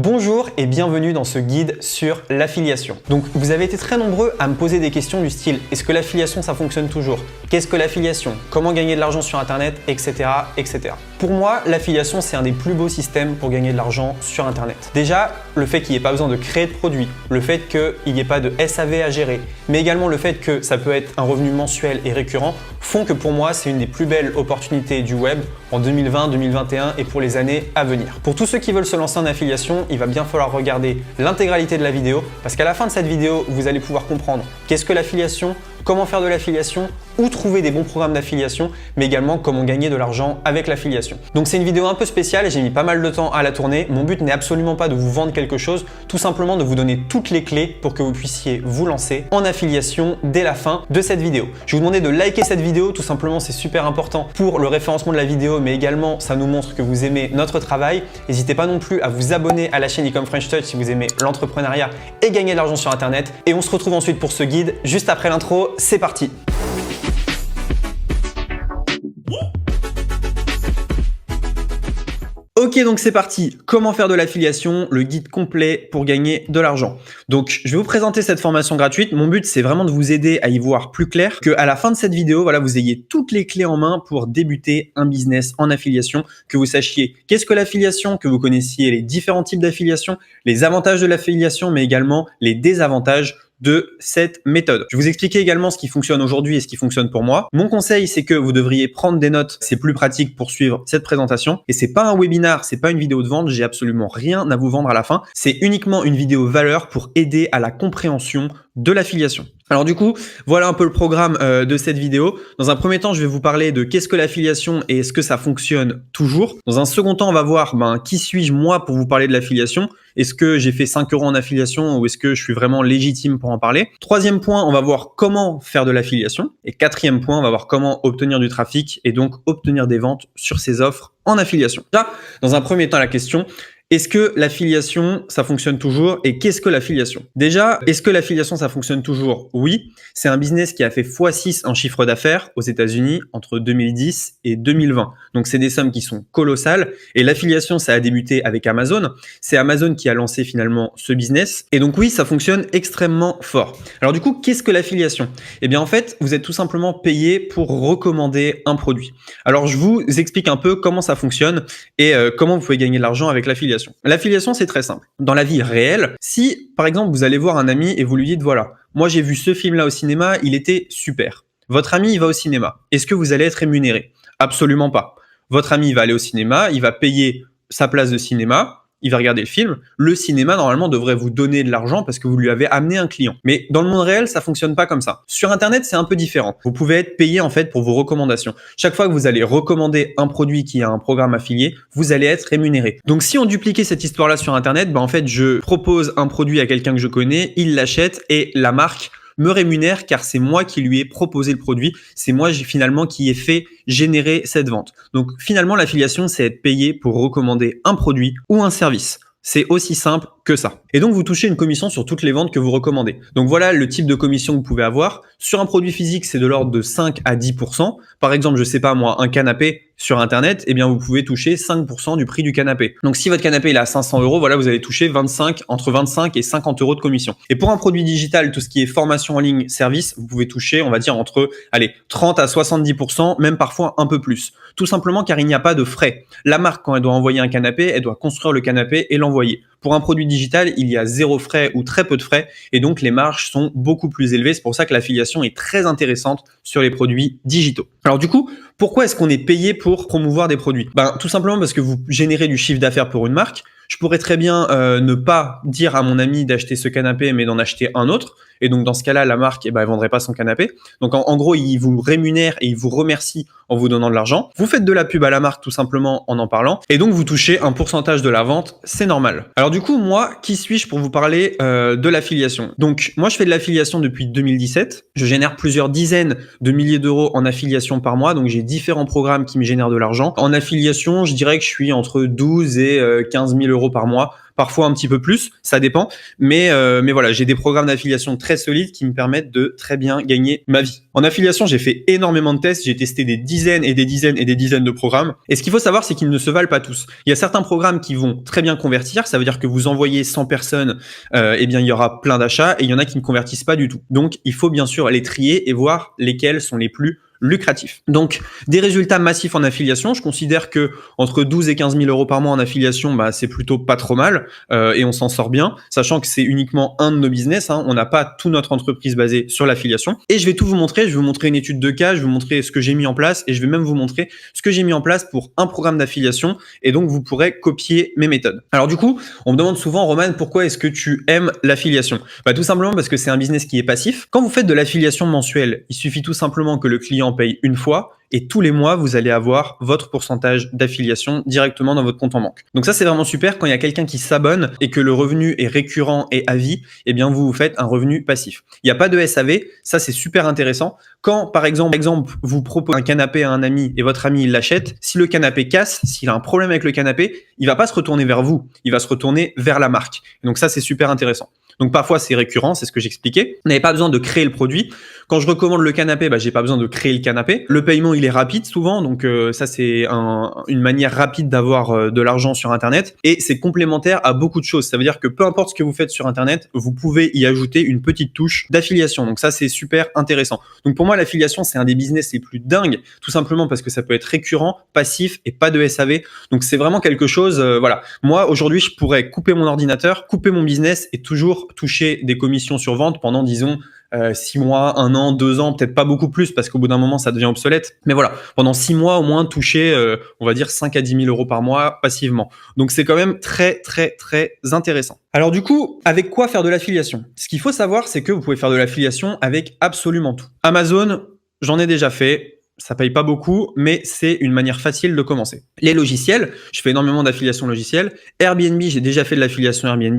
Bonjour et bienvenue dans ce guide sur l'affiliation. Donc vous avez été très nombreux à me poser des questions du style est-ce que l'affiliation ça fonctionne toujours? Qu'est-ce que l'affiliation? Comment gagner de l'argent sur internet, etc. etc. Pour moi, l'affiliation c'est un des plus beaux systèmes pour gagner de l'argent sur internet. Déjà, le fait qu'il n'y ait pas besoin de créer de produits, le fait qu'il n'y ait pas de SAV à gérer, mais également le fait que ça peut être un revenu mensuel et récurrent font que pour moi c'est une des plus belles opportunités du web en 2020, 2021 et pour les années à venir. Pour tous ceux qui veulent se lancer en affiliation, il va bien falloir regarder l'intégralité de la vidéo parce qu'à la fin de cette vidéo, vous allez pouvoir comprendre qu'est-ce que l'affiliation, comment faire de l'affiliation, où trouver des bons programmes d'affiliation, mais également comment gagner de l'argent avec l'affiliation. Donc c'est une vidéo un peu spéciale et j'ai mis pas mal de temps à la tourner. Mon but n'est absolument pas de vous vendre quelque chose, tout simplement de vous donner toutes les clés pour que vous puissiez vous lancer en affiliation dès la fin de cette vidéo. Je vais vous demander de liker cette vidéo, tout simplement c'est super important pour le référencement de la vidéo, mais également ça nous montre que vous aimez notre travail. N'hésitez pas non plus à vous abonner à la chaîne Ecom French Touch si vous aimez l'entrepreneuriat et gagner de l'argent sur internet. Et on se retrouve ensuite pour ce guide juste après l'intro. C'est parti! Ok, donc c'est parti. Comment faire de l'affiliation, le guide complet pour gagner de l'argent. Donc, je vais vous présenter cette formation gratuite. Mon but, c'est vraiment de vous aider à y voir plus clair, qu'à la fin de cette vidéo, voilà, vous ayez toutes les clés en main pour débuter un business en affiliation, que vous sachiez qu'est-ce que l'affiliation, que vous connaissiez les différents types d'affiliation, les avantages de l'affiliation, mais également les désavantages de cette méthode. Je vais vous expliquer également ce qui fonctionne aujourd'hui et ce qui fonctionne pour moi. Mon conseil, c'est que vous devriez prendre des notes. C'est plus pratique pour suivre cette présentation. Et c'est pas un webinar, c'est pas une vidéo de vente. J'ai absolument rien à vous vendre à la fin. C'est uniquement une vidéo valeur pour aider à la compréhension de l'affiliation. Alors du coup, voilà un peu le programme de cette vidéo. Dans un premier temps, je vais vous parler de qu'est-ce que l'affiliation et est-ce que ça fonctionne toujours. Dans un second temps, on va voir qui suis-je moi pour vous parler de l'affiliation. Est-ce que j'ai fait 5 € en affiliation ou est-ce que je suis vraiment légitime pour en parler? Troisième point, on va voir comment faire de l'affiliation. Et quatrième point, on va voir comment obtenir du trafic et donc obtenir des ventes sur ces offres en affiliation. Là, dans un premier temps, la question: est-ce que l'affiliation, ça fonctionne toujours? Et qu'est-ce que l'affiliation? Déjà, est-ce que l'affiliation, ça fonctionne toujours? Oui, c'est un business qui a fait x6 en chiffre d'affaires aux États-Unis entre 2010 et 2020. Donc, c'est des sommes qui sont colossales. Et l'affiliation, ça a débuté avec Amazon. C'est Amazon qui a lancé finalement ce business. Et donc, oui, ça fonctionne extrêmement fort. Alors, du coup, qu'est-ce que l'affiliation? Eh bien, en fait, vous êtes tout simplement payé pour recommander un produit. Alors, je vous explique un peu comment ça fonctionne et comment vous pouvez gagner de l'argent avec l'affiliation. L'affiliation, c'est très simple. Dans la vie réelle, si par exemple vous allez voir un ami et vous lui dites voilà, moi j'ai vu ce film-là au cinéma, il était super. Votre ami, il va au cinéma. Est-ce que vous allez être rémunéré? Absolument pas. Votre ami, il va aller au cinéma, il va payer sa place de cinéma, il va regarder le film. Le cinéma, normalement, devrait vous donner de l'argent parce que vous lui avez amené un client. Mais dans le monde réel, ça fonctionne pas comme ça. Sur Internet, c'est un peu différent. Vous pouvez être payé en fait pour vos recommandations. Chaque fois que vous allez recommander un produit qui a un programme affilié, vous allez être rémunéré. Donc, si on dupliquait cette histoire-là sur Internet, en fait, je propose un produit à quelqu'un que je connais, il l'achète et la marque me rémunère car c'est moi qui lui ai proposé le produit, c'est moi finalement qui ai fait générer cette vente. Donc finalement, l'affiliation, c'est être payé pour recommander un produit ou un service. C'est aussi simple que ça. Et donc, vous touchez une commission sur toutes les ventes que vous recommandez. Donc, voilà le type de commission que vous pouvez avoir. Sur un produit physique, c'est de l'ordre de 5 à 10%. Par exemple, je sais pas moi, un canapé sur Internet, eh bien, vous pouvez toucher 5% du prix du canapé. Donc, si votre canapé il est à 500 €, voilà, vous allez toucher entre 25 et 50 € de commission. Et pour un produit digital, tout ce qui est formation en ligne, service, vous pouvez toucher, on va dire, entre 30 à 70%, même parfois un peu plus. Tout simplement car il n'y a pas de frais. La marque, quand elle doit envoyer un canapé, elle doit construire le canapé et l'envoyer. Pour un produit digital, il y a 0 frais ou très peu de frais et donc les marges sont beaucoup plus élevées. C'est pour ça que l'affiliation est très intéressante sur les produits digitaux. Alors du coup, pourquoi est-ce qu'on est payé pour promouvoir des produits? Tout simplement parce que vous générez du chiffre d'affaires pour une marque. Je pourrais très bien ne pas dire à mon ami d'acheter ce canapé mais d'en acheter un autre. Et donc dans ce cas-là, la marque, elle vendrait pas son canapé. Donc en gros, il vous rémunère et il vous remercie en vous donnant de l'argent. Vous faites de la pub à la marque tout simplement en parlant. Et donc vous touchez un pourcentage de la vente, c'est normal. Alors du coup, moi, qui suis-je pour vous parler de l'affiliation? Donc moi, je fais de l'affiliation depuis 2017. Je génère plusieurs dizaines de milliers d'euros en affiliation par mois. Donc j'ai différents programmes qui me génèrent de l'argent. En affiliation, je dirais que je suis entre 12 et 15 000 € par mois parfois un petit peu plus, ça dépend. Mais voilà, j'ai des programmes d'affiliation très solides qui me permettent de très bien gagner ma vie. En affiliation, j'ai fait énormément de tests, j'ai testé des dizaines et des dizaines et des dizaines de programmes. Et ce qu'il faut savoir, c'est qu'ils ne se valent pas tous. Il y a certains programmes qui vont très bien convertir, ça veut dire que vous envoyez 100 personnes, eh bien il y aura plein d'achats, et il y en a qui ne convertissent pas du tout. Donc il faut bien sûr les trier et voir lesquels sont les plus lucratif. Donc, des résultats massifs en affiliation. Je considère que entre 12 et 15 000 euros par mois en affiliation, bah, c'est plutôt pas trop mal et on s'en sort bien, sachant que c'est uniquement un de nos business. Hein. On n'a pas toute notre entreprise basée sur l'affiliation. Et je vais tout vous montrer. Je vais vous montrer une étude de cas, je vais vous montrer ce que j'ai mis en place et je vais même vous montrer ce que j'ai mis en place pour un programme d'affiliation. Et donc, vous pourrez copier mes méthodes. Alors du coup, on me demande souvent, Roman, pourquoi est-ce que tu aimes l'affiliation? Bah, tout simplement parce que c'est un business qui est passif. Quand vous faites de l'affiliation mensuelle, il suffit tout simplement que le client paye une fois et tous les mois, vous allez avoir votre pourcentage d'affiliation directement dans votre compte en banque. Donc ça, c'est vraiment super quand il y a quelqu'un qui s'abonne et que le revenu est récurrent et à vie, eh bien, vous faites un revenu passif. Il n'y a pas de SAV, ça, c'est super intéressant. Quand, par exemple, vous proposez un canapé à un ami et votre ami, il l'achète, si le canapé casse, s'il a un problème avec le canapé, il va pas se retourner vers vous, il va se retourner vers la marque. Et donc ça, c'est super intéressant. Donc parfois c'est récurrent, c'est ce que j'expliquais. Vous n'avez pas besoin de créer le produit. Quand je recommande le canapé, bah, j'ai pas besoin de créer le canapé. Le paiement il est rapide souvent, donc ça c'est une manière rapide d'avoir de l'argent sur Internet et c'est complémentaire à beaucoup de choses. Ça veut dire que peu importe ce que vous faites sur Internet, vous pouvez y ajouter une petite touche d'affiliation. Donc ça c'est super intéressant. Donc pour moi l'affiliation c'est un des business les plus dingues, tout simplement parce que ça peut être récurrent, passif et pas de SAV. Donc c'est vraiment quelque chose. Voilà. Moi aujourd'hui je pourrais couper mon ordinateur, couper mon business et toujours toucher des commissions sur vente pendant, disons, 6 mois, 1 an, 2 ans, peut-être pas beaucoup plus parce qu'au bout d'un moment, ça devient obsolète. Mais voilà, pendant 6 mois au moins, toucher, on va dire 5 à 10 000 euros par mois passivement. Donc, c'est quand même très, très, très intéressant. Alors du coup, avec quoi faire de l'affiliation? Ce qu'il faut savoir, c'est que vous pouvez faire de l'affiliation avec absolument tout. Amazon, j'en ai déjà fait. Ça paye pas beaucoup, mais c'est une manière facile de commencer. Les logiciels, je fais énormément d'affiliation logicielle. Airbnb, j'ai déjà fait de l'affiliation Airbnb.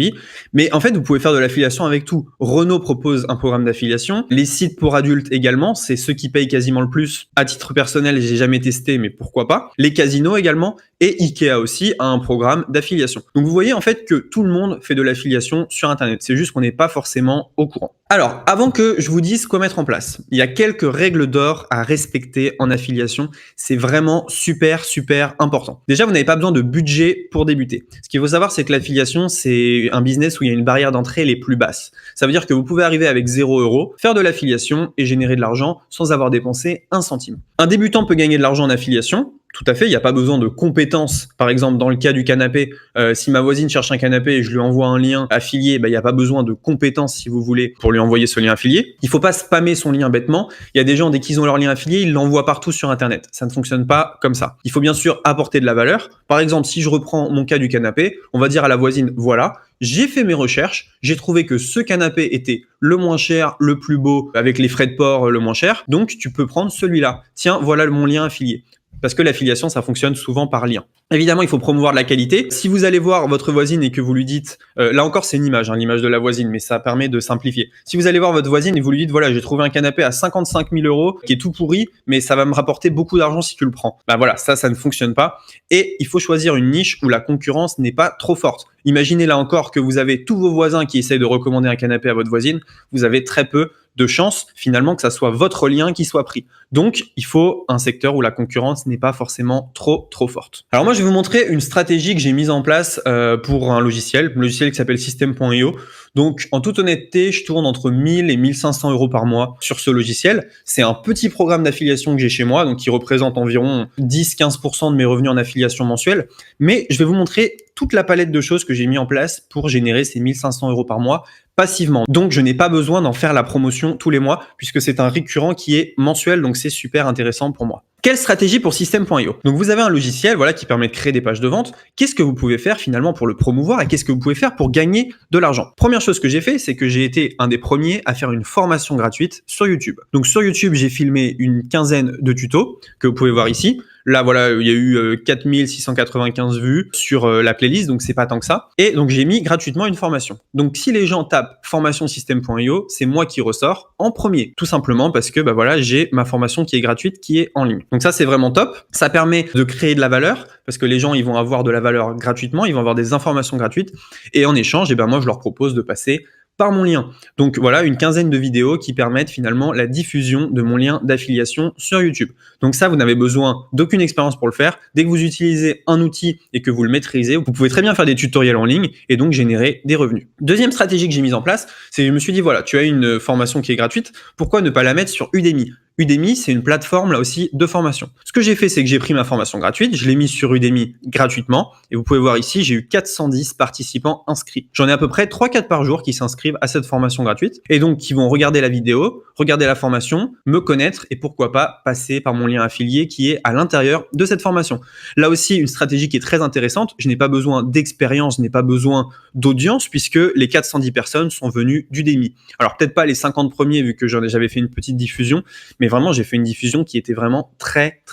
Mais en fait, vous pouvez faire de l'affiliation avec tout. Renault propose un programme d'affiliation. Les sites pour adultes également, c'est ceux qui payent quasiment le plus. À titre personnel, j'ai jamais testé, mais pourquoi pas. Les casinos également. Et Ikea aussi a un programme d'affiliation. Donc vous voyez en fait que tout le monde fait de l'affiliation sur Internet. C'est juste qu'on n'est pas forcément au courant. Alors, avant que je vous dise quoi mettre en place, il y a quelques règles d'or à respecter en affiliation. C'est vraiment super, super important. Déjà, vous n'avez pas besoin de budget pour débuter. Ce qu'il faut savoir, c'est que l'affiliation, c'est un business où il y a une barrière d'entrée les plus basses. Ça veut dire que vous pouvez arriver avec 0 €, faire de l'affiliation et générer de l'argent sans avoir dépensé un centime. Un débutant peut gagner de l'argent en affiliation. Tout à fait, il n'y a pas besoin de compétences. Par exemple, dans le cas du canapé, si ma voisine cherche un canapé et je lui envoie un lien affilié, il n'y a pas besoin de compétences, si vous voulez, pour lui envoyer ce lien affilié. Il ne faut pas spammer son lien bêtement. Il y a des gens, dès qu'ils ont leur lien affilié, ils l'envoient partout sur Internet. Ça ne fonctionne pas comme ça. Il faut bien sûr apporter de la valeur. Par exemple, si je reprends mon cas du canapé, on va dire à la voisine, voilà, j'ai fait mes recherches, j'ai trouvé que ce canapé était le moins cher, le plus beau, avec les frais de port le moins cher, donc tu peux prendre celui-là. Tiens, voilà mon lien affilié. Parce que l'affiliation, ça fonctionne souvent par lien. Évidemment, il faut promouvoir de la qualité. Si vous allez voir votre voisine et que vous lui dites, là encore c'est une image, l'image de la voisine, mais ça permet de simplifier. Si vous allez voir votre voisine et vous lui dites, voilà, j'ai trouvé un canapé à 55 000 € qui est tout pourri, mais ça va me rapporter beaucoup d'argent si tu le prends. Bah voilà, ça ne fonctionne pas. Et il faut choisir une niche où la concurrence n'est pas trop forte. Imaginez là encore que vous avez tous vos voisins qui essayent de recommander un canapé à votre voisine, vous avez très peu de chances finalement que ça soit votre lien qui soit pris. Donc, il faut un secteur où la concurrence n'est pas forcément trop forte. Alors moi, je vais vous montrer une stratégie que j'ai mise en place pour un logiciel qui s'appelle System.io. Donc, en toute honnêteté, je tourne entre 1000 et 1500 € par mois sur ce logiciel. C'est un petit programme d'affiliation que j'ai chez moi, donc qui représente environ 10-15% de mes revenus en affiliation mensuelle. Mais je vais vous montrer toute la palette de choses que j'ai mis en place pour générer ces 1500 € par mois passivement. Donc, je n'ai pas besoin d'en faire la promotion tous les mois puisque c'est un récurrent qui est mensuel, donc c'est super intéressant pour moi. Quelle stratégie pour System.io? Donc vous avez un logiciel qui permet de créer des pages de vente. Qu'est-ce que vous pouvez faire finalement pour le promouvoir et qu'est-ce que vous pouvez faire pour gagner de l'argent? Première chose que j'ai fait, c'est que j'ai été un des premiers à faire une formation gratuite sur YouTube. Donc sur YouTube, j'ai filmé une quinzaine de tutos que vous pouvez voir ici. Là, voilà, il y a eu 4695 vues sur la playlist, donc c'est pas tant que ça. Et donc, j'ai mis gratuitement une formation. Donc, si les gens tapent formation System.io, c'est moi qui ressors en premier. Tout simplement parce que, j'ai ma formation qui est gratuite, qui est en ligne. Donc ça, c'est vraiment top. Ça permet de créer de la valeur parce que les gens, ils vont avoir de la valeur gratuitement, ils vont avoir des informations gratuites et en échange, moi, je leur propose de passer par mon lien. Donc voilà, une quinzaine de vidéos qui permettent finalement la diffusion de mon lien d'affiliation sur YouTube. Donc ça, vous n'avez besoin d'aucune expérience pour le faire. Dès que vous utilisez un outil et que vous le maîtrisez, vous pouvez très bien faire des tutoriels en ligne et donc générer des revenus. Deuxième stratégie que j'ai mise en place, c'est que je me suis dit, voilà, tu as une formation qui est gratuite, pourquoi ne pas la mettre sur Udemy? Udemy, c'est une plateforme là aussi de formation. Ce que j'ai fait, c'est que j'ai pris ma formation gratuite, je l'ai mise sur Udemy gratuitement et vous pouvez voir ici, j'ai eu 410 participants inscrits. J'en ai à peu près 3-4 par jour qui s'inscrivent à cette formation gratuite et donc qui vont regarder la vidéo, regarder la formation, me connaître et pourquoi pas passer par mon lien affilié qui est à l'intérieur de cette formation. Là aussi, une stratégie qui est très intéressante, je n'ai pas besoin d'expérience, je n'ai pas besoin d'audience puisque les 410 personnes sont venues d'Udemy. Alors peut-être pas les 50 premiers vu que j'avais fait une petite diffusion, mais vraiment j'ai fait une diffusion qui était vraiment très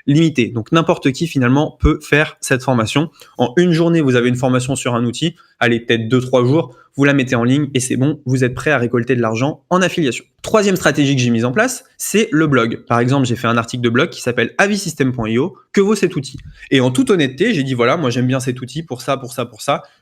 limitée. Donc n'importe qui finalement peut faire cette formation. En une journée, vous avez une formation sur un outil, allez peut-être 2-3 jours, vous la mettez en ligne et c'est bon, vous êtes prêt à récolter de l'argent en affiliation. Troisième stratégie que j'ai mise en place, c'est le blog. Par exemple, j'ai fait un article de blog qui s'appelle avisystem.io, que vaut cet outil? Et en toute honnêteté, j'ai dit voilà, moi j'aime bien cet outil pour ça,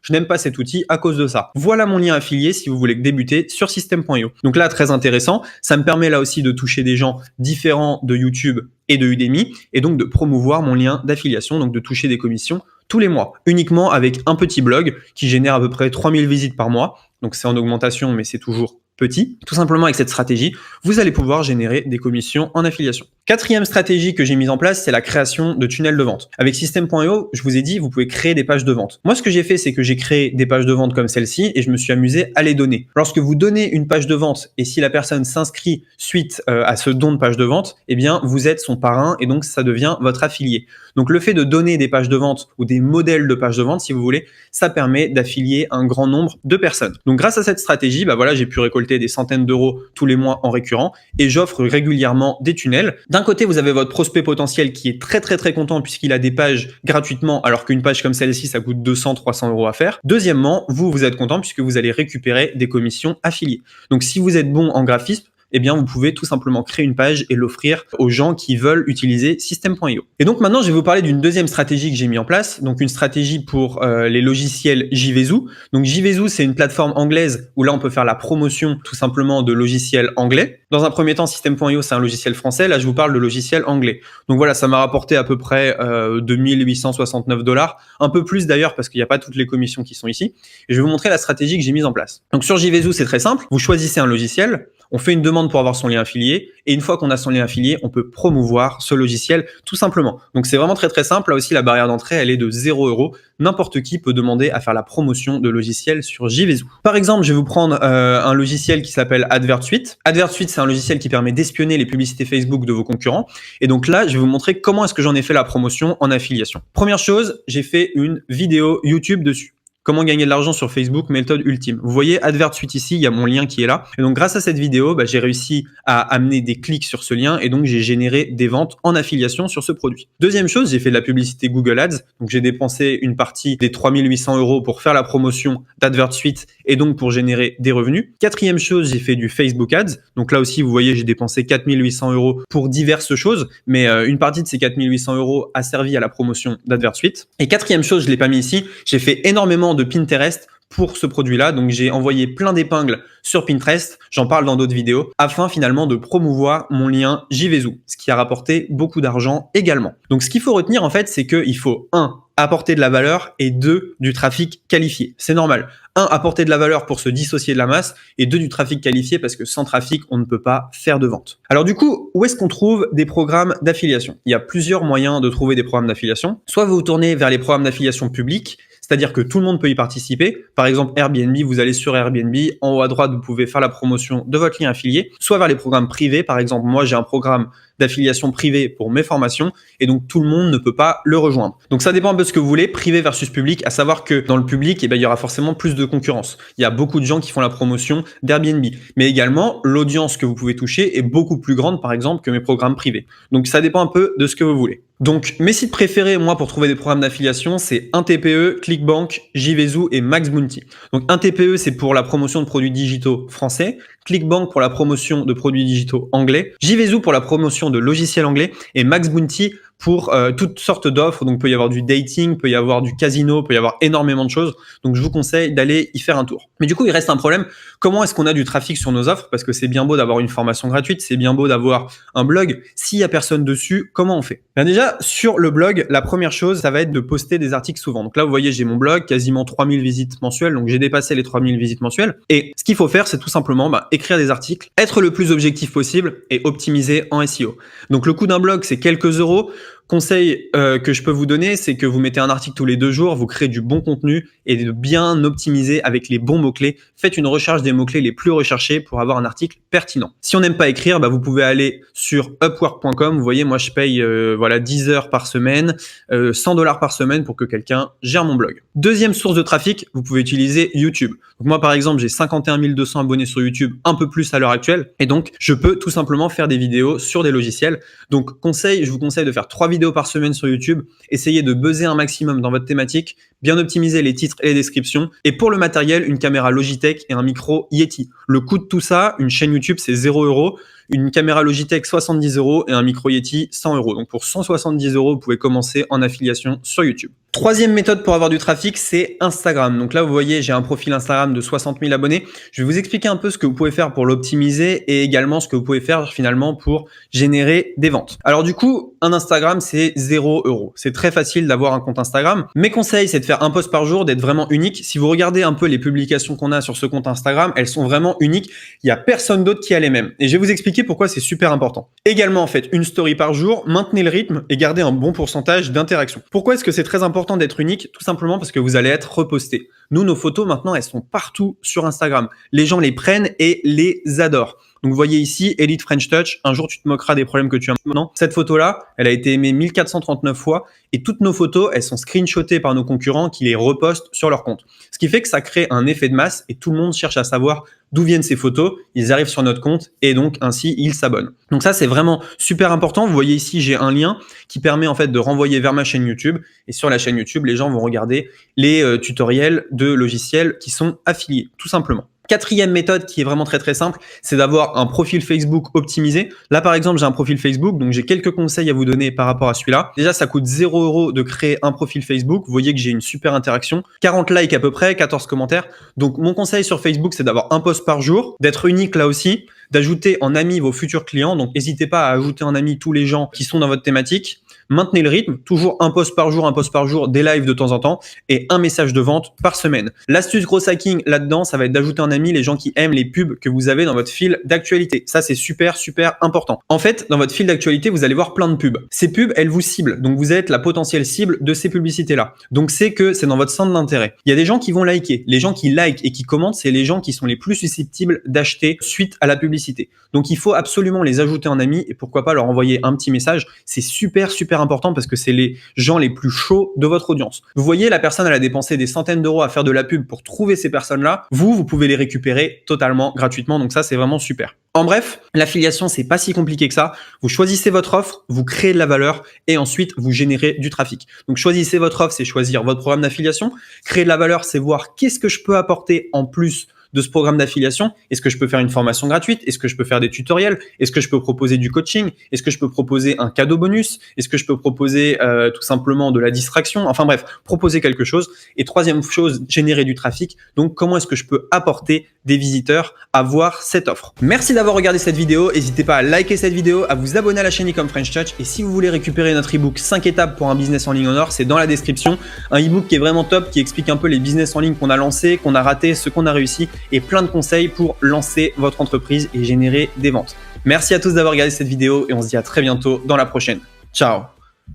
je n'aime pas cet outil à cause de ça. Voilà mon lien affilié si vous voulez débuter sur system.io. Donc là, très intéressant, ça me permet là aussi de toucher des gens différents de YouTube et de Udemy et donc de promouvoir mon lien d'affiliation, donc de toucher des commissions tous les mois, uniquement avec un petit blog qui génère à peu près 3000 visites par mois. Donc c'est en augmentation, mais c'est toujours petit. Tout simplement avec cette stratégie, vous allez pouvoir générer des commissions en affiliation. Quatrième stratégie que j'ai mise en place, c'est la création de tunnels de vente. Avec System.io, je vous ai dit, vous pouvez créer des pages de vente. Moi, ce que j'ai fait, c'est que j'ai créé des pages de vente comme celle-ci et je me suis amusé à les donner. Lorsque vous donnez une page de vente et si la personne s'inscrit suite à ce don de page de vente, eh bien, vous êtes son parrain et donc ça devient votre affilié. Donc, le fait de donner des pages de vente ou des modèles de pages de vente, si vous voulez, ça permet d'affilier un grand nombre de personnes. Donc, grâce à cette stratégie, voilà, j'ai pu récolter des centaines d'euros tous les mois en récurrent et j'offre régulièrement des tunnels. D'un côté, vous avez votre prospect potentiel qui est très content puisqu'il a des pages gratuitement alors qu'une page comme celle-ci, ça coûte 200-300 euros à faire. Deuxièmement, vous êtes content puisque vous allez récupérer des commissions affiliées. Donc, si vous êtes bon en graphisme, eh bien, vous pouvez tout simplement créer une page et l'offrir aux gens qui veulent utiliser System.io. Et donc maintenant, je vais vous parler d'une deuxième stratégie que j'ai mis en place, donc une stratégie pour les logiciels JVZoo. Donc JVZoo, c'est une plateforme anglaise où là, on peut faire la promotion tout simplement de logiciels anglais. Dans un premier temps, System.io, c'est un logiciel français. Là, je vous parle de logiciel anglais. Donc voilà, ça m'a rapporté à peu près 2869 $, un peu plus d'ailleurs parce qu'il n'y a pas toutes les commissions qui sont ici. Et je vais vous montrer la stratégie que j'ai mise en place. Donc sur JVZoo, c'est très simple. Vous choisissez un logiciel. On fait une demande pour avoir son lien affilié et une fois qu'on a son lien affilié, on peut promouvoir ce logiciel tout simplement. Donc c'est vraiment très simple. Là aussi, la barrière d'entrée, elle est de 0 €. N'importe qui peut demander à faire la promotion de logiciels sur JVZoo. Par exemple, je vais vous prendre un logiciel qui s'appelle AdvertSuite. AdvertSuite, c'est un logiciel qui permet d'espionner les publicités Facebook de vos concurrents. Et donc là, je vais vous montrer comment est-ce que j'en ai fait la promotion en affiliation. Première chose, j'ai fait une vidéo YouTube dessus. Comment gagner de l'argent sur Facebook, méthode ultime. Vous voyez AdvertSuite ici, il y a mon lien qui est là. Et donc grâce à cette vidéo, j'ai réussi à amener des clics sur ce lien et donc j'ai généré des ventes en affiliation sur ce produit. Deuxième chose, j'ai fait de la publicité Google Ads. Donc j'ai dépensé une partie des 3800 € pour faire la promotion d'AdvertSuite et donc pour générer des revenus. Quatrième chose, j'ai fait du Facebook Ads. Donc là aussi, vous voyez, j'ai dépensé 4800 € pour diverses choses, mais une partie de ces 4800 € a servi à la promotion d'AdvertSuite. Et quatrième chose, je l'ai pas mis ici, j'ai fait énormément de Pinterest pour ce produit-là. Donc, j'ai envoyé plein d'épingles sur Pinterest, j'en parle dans d'autres vidéos, afin finalement de promouvoir mon lien JVZoo, ce qui a rapporté beaucoup d'argent également. Donc, ce qu'il faut retenir en fait, c'est qu'il faut 1. Apporter de la valeur et 2. Du trafic qualifié. C'est normal. 1. Apporter de la valeur pour se dissocier de la masse et 2. Du trafic qualifié parce que sans trafic, on ne peut pas faire de vente. Alors du coup, où est-ce qu'on trouve des programmes d'affiliation? Il y a plusieurs moyens de trouver des programmes d'affiliation. Soit vous vous tournez vers les programmes d'affiliation publics, c'est-à-dire que tout le monde peut y participer. Par exemple, Airbnb, vous allez sur Airbnb, en haut à droite, vous pouvez faire la promotion de votre lien affilié, soit vers les programmes privés. Par exemple, moi, j'ai un programme d'affiliation privée pour mes formations et donc tout le monde ne peut pas le rejoindre. Donc ça dépend un peu de ce que vous voulez, privé versus public, à savoir que dans le public, il y aura forcément plus de concurrence. Il y a beaucoup de gens qui font la promotion d'Airbnb, mais également l'audience que vous pouvez toucher est beaucoup plus grande par exemple que mes programmes privés. Donc ça dépend un peu de ce que vous voulez. Donc mes sites préférés moi pour trouver des programmes d'affiliation, c'est 1TPE, ClickBank, JVZoo et MaxBounty. Donc 1TPE c'est pour la promotion de produits digitaux français, Clickbank pour la promotion de produits digitaux anglais, JVZoo pour la promotion de logiciels anglais et Max Bounty pour toutes sortes d'offres. Donc, il peut y avoir du dating, peut y avoir du casino, peut y avoir énormément de choses. Donc, je vous conseille d'aller y faire un tour. Mais du coup, il reste un problème. Comment est-ce qu'on a du trafic sur nos offres? Parce que c'est bien beau d'avoir une formation gratuite, c'est bien beau d'avoir un blog. S'il y a personne dessus, comment on fait? Bien déjà, sur le blog, la première chose, ça va être de poster des articles souvent. Donc là, vous voyez, j'ai mon blog, quasiment 3000 visites mensuelles. Donc, j'ai dépassé les 3000 visites mensuelles. Et ce qu'il faut faire, c'est tout simplement écrire des articles, être le plus objectif possible et optimiser en SEO. Donc, le coût d'un blog, c'est quelques euros. Conseil que je peux vous donner, c'est que vous mettez un article tous les 2 jours, vous créez du bon contenu et de bien optimiser avec les bons mots-clés. Faites une recherche des mots-clés les plus recherchés pour avoir un article pertinent. Si on n'aime pas écrire, vous pouvez aller sur upwork.com. Vous voyez, moi je paye 10 heures par semaine, $100 par semaine pour que quelqu'un gère mon blog. Deuxième source de trafic, vous pouvez utiliser YouTube. Donc moi par exemple, j'ai 51 200 abonnés sur YouTube, un peu plus à l'heure actuelle. Et donc, je peux tout simplement faire des vidéos sur des logiciels. Donc je vous conseille de faire 3 vidéos par semaine sur YouTube, essayez de buzzer un maximum dans votre thématique, bien optimiser les titres et les descriptions. Et pour le matériel, une caméra Logitech et un micro Yeti. Le coût de tout ça, une chaîne YouTube, c'est 0 €. Une caméra Logitech 70 € et un micro Yeti 100 €. Donc pour 170 €, vous pouvez commencer en affiliation sur YouTube. Troisième méthode pour avoir du trafic, c'est Instagram. Donc là, vous voyez, j'ai un profil Instagram de 60 000 abonnés. Je vais vous expliquer un peu ce que vous pouvez faire pour l'optimiser et également ce que vous pouvez faire finalement pour générer des ventes. Alors du coup, un Instagram, c'est 0 €. C'est très facile d'avoir un compte Instagram. Mes conseils, c'est de faire un post par jour, d'être vraiment unique. Si vous regardez un peu les publications qu'on a sur ce compte Instagram, elles sont vraiment uniques. Il n'y a personne d'autre qui a les mêmes. Et je vais vous expliquer pourquoi c'est super important. Également, faites une story par jour, maintenez le rythme et gardez un bon pourcentage d'interaction. Pourquoi est-ce que c'est très important d'être unique? Tout simplement parce que vous allez être reposté. Nous, nos photos, maintenant, elles sont partout sur Instagram. Les gens les prennent et les adorent. Donc, vous voyez ici, Elite French Touch. Un jour, tu te moqueras des problèmes que tu as maintenant. Cette photo-là, elle a été aimée 1439 fois et toutes nos photos, elles sont screenshotées par nos concurrents qui les repostent sur leur compte. Ce qui fait que ça crée un effet de masse et tout le monde cherche à savoir d'où viennent ces photos. Ils arrivent sur notre compte et donc ainsi, ils s'abonnent. Donc ça, c'est vraiment super important. Vous voyez ici, j'ai un lien qui permet en fait de renvoyer vers ma chaîne YouTube. Et sur la chaîne YouTube, les gens vont regarder les tutoriels de logiciels qui sont affiliés, tout simplement. Quatrième méthode qui est vraiment très très simple, c'est d'avoir un profil Facebook optimisé. Là par exemple, j'ai un profil Facebook, donc j'ai quelques conseils à vous donner par rapport à celui-là. Déjà, ça coûte 0 € de créer un profil Facebook. Vous voyez que j'ai une super interaction, 40 likes à peu près, 14 commentaires. Donc mon conseil sur Facebook, c'est d'avoir un post par jour, d'être unique là aussi, d'ajouter en ami vos futurs clients. Donc n'hésitez pas à ajouter en ami tous les gens qui sont dans votre thématique. Maintenez le rythme, toujours un post par jour, des lives de temps en temps et un message de vente par semaine. L'astuce gros hacking là-dedans, ça va être d'ajouter en ami les gens qui aiment les pubs que vous avez dans votre fil d'actualité. Ça, c'est super, super important. En fait, dans votre fil d'actualité, vous allez voir plein de pubs. Ces pubs, elles vous ciblent. Donc, vous êtes la potentielle cible de ces publicités-là. Donc, c'est dans votre centre d'intérêt. Il y a des gens qui vont liker. Les gens qui likent et qui commentent, c'est les gens qui sont les plus susceptibles d'acheter suite à la publicité. Donc, il faut absolument les ajouter en ami et pourquoi pas leur envoyer un petit message. C'est super, super important parce que c'est les gens les plus chauds de votre audience. Vous voyez, la personne, elle a dépensé des centaines d'euros à faire de la pub pour trouver ces personnes-là. Vous pouvez les récupérer totalement gratuitement. Donc ça, c'est vraiment super. En bref, l'affiliation, c'est pas si compliqué que ça. Vous choisissez votre offre, vous créez de la valeur et ensuite vous générez du trafic. Donc choisissez votre offre, c'est choisir votre programme d'affiliation. Créer de la valeur, c'est voir qu'est-ce que je peux apporter en plus de ce programme d'affiliation. Est-ce que je peux faire une formation gratuite? Est-ce que je peux faire des tutoriels? Est-ce que je peux proposer du coaching? Est-ce que je peux proposer un cadeau bonus? Est-ce que je peux proposer tout simplement de la distraction? Enfin bref, proposer quelque chose. Et troisième chose, générer du trafic. Donc comment est-ce que je peux apporter des visiteurs à voir cette offre? Merci d'avoir regardé cette vidéo. N'hésitez pas à liker cette vidéo, à vous abonner à la chaîne Ecom French Touch. Et si vous voulez récupérer notre ebook 5 étapes pour un business en ligne en or, c'est dans la description. Un ebook qui est vraiment top, qui explique un peu les business en ligne qu'on a lancés, qu'on a ratés, ce qu'on a réussi et plein de conseils pour lancer votre entreprise et générer des ventes. Merci à tous d'avoir regardé cette vidéo et on se dit à très bientôt dans la prochaine. Ciao!